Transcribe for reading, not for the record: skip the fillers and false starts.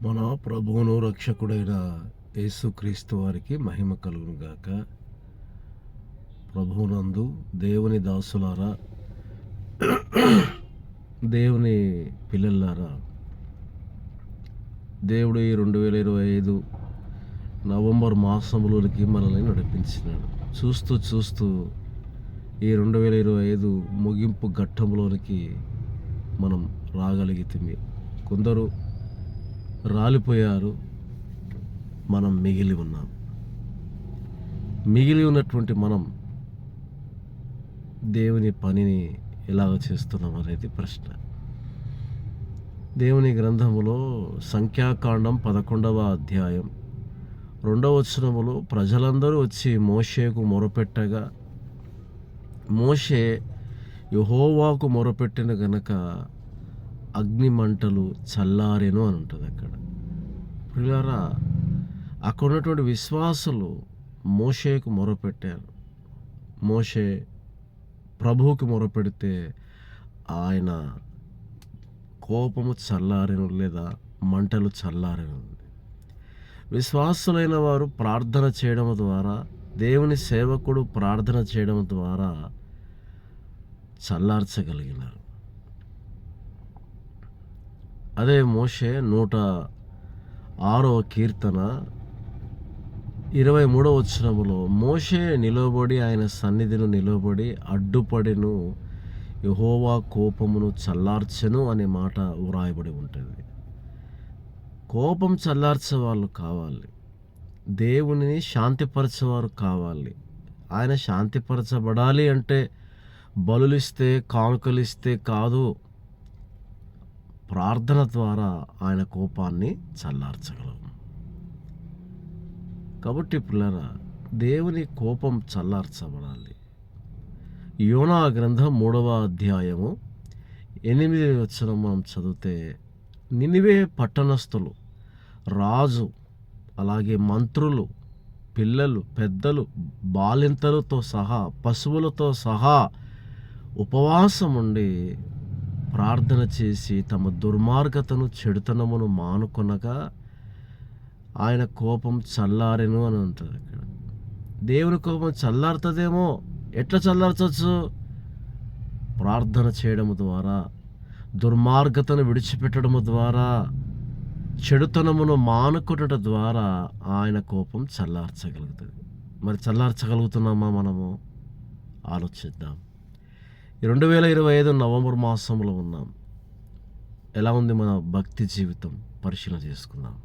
మన ప్రభువును రక్షకుడైన యేసుక్రీస్తు వారికి మహిమ కలుగును గాక. ప్రభువునందు దేవుని దాసులారా, దేవుని పిల్లలారా, దేవుడు ఈ 2025 నవంబర్ మాసంలోనికి మనల్ని నడిపించినాడు. చూస్తూ ఈ 2025 ముగింపు ఘట్టంలోనికి మనం రాగలిగితే కొందరు రాలిపోయారు, మనం మిగిలి ఉన్నాం. మిగిలి ఉన్నటువంటి మనం దేవుని పనిని ఎలాగ చేస్తున్నాం అనేది ప్రశ్న. దేవుని గ్రంథములో సంఖ్యాకాండం 11వ అధ్యాయం 2వ వచనములో ప్రజలందరూ వచ్చి మోషేకు మొరపెట్టగా మోషే యెహోవాకు మొరపెట్టిన గనక అగ్ని మంటలు చల్లారెను అని ఉంటుంది అక్కడ. పిల్లరా, అక్కడ ఉన్నటువంటి విశ్వాసులు మోషేకు మొరపెట్టారు. మోషే ప్రభువుకి మొరపెడితే ఆయన కోపము చల్లారెను, లేదా మంటలు చల్లారెను. విశ్వాసులైన వారు ప్రార్థన చేయడం ద్వారా, దేవుని సేవకుడు ప్రార్థన చేయడం ద్వారా చల్లార్చగలిగినారు. అదే మోషే 106వ కీర్తన 23వ వచనములో మోషే నిలబడి ఆయన సన్నిధిని నిలబడి అడ్డుపడెను, యెహోవా కోపమును చల్లార్చెను అనే మాట వ్రాయబడి ఉంటుంది. కోపం చల్లార్చే వాళ్ళు కావాలి, దేవునిని శాంతిపరచేవారు కావాలి. ఆయన శాంతిపరచబడాలి అంటే బలులిస్తే కానుకలిస్తే కాదు, ప్రార్థన ద్వారా ఆయన కోపాన్ని చల్లార్చగలము. కాబట్టి పిల్లరా, దేవుని కోపం చల్లార్చబడాలి. యోనా గ్రంథం 3వ అధ్యాయము 8వ వచనం మనం చదివితే, నినివే పట్టణస్థులు, రాజు, అలాగే మంత్రులు, పిల్లలు, పెద్దలు, బాలింతలతో సహా, పశువులతో సహా ఉపవాసం ఉండి ప్రార్థన చేసి తమ దుర్మార్గతను, చెడుతనమును మానుకొనగా ఆయన కోపం చల్లారెను అని ఉంటుంది అక్కడ. దేవుని కోపం చల్లారుతుందేమో, ఎట్లా చల్లార్చవచ్చు? ప్రార్థన చేయడం ద్వారా, దుర్మార్గతను విడిచిపెట్టడం ద్వారా, చెడుతనమును మానుకొనుట ద్వారా ఆయన కోపం చల్లార్చగలుగుతుంది. మరి చల్లార్చగలుగుతున్నామా మనము? ఆలోచిద్దాం. 2025 నవంబర్ మాసంలో ఉన్నాం. ఎలా ఉంది మన భక్తి జీవితం? పరిశీలన చేసుకుందాం.